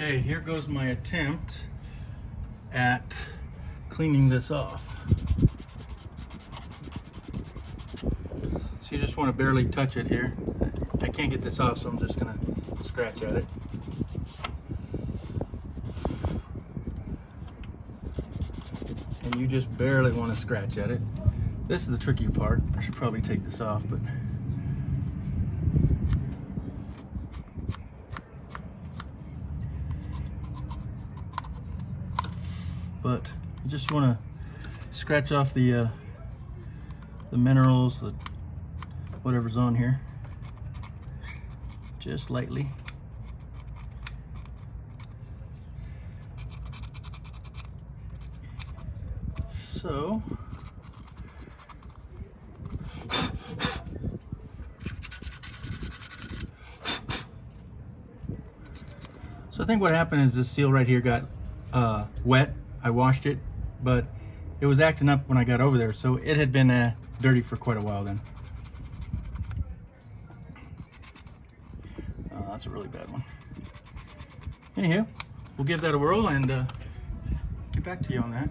Okay, here goes my attempt at cleaning this off. So you just want to barely touch it here. I can't get this off, so I'm just gonna scratch at it. And you just barely want to scratch at it. This is the tricky part. I should probably take this off, but you just want to scratch off the minerals, whatever's on here, just lightly. So I think what happened is this seal right here got wet. I washed it, but it was acting up when I got over there, so it had been dirty for quite a while then. That's a really bad one. Anywho, we'll give that a whirl and get back to you on that.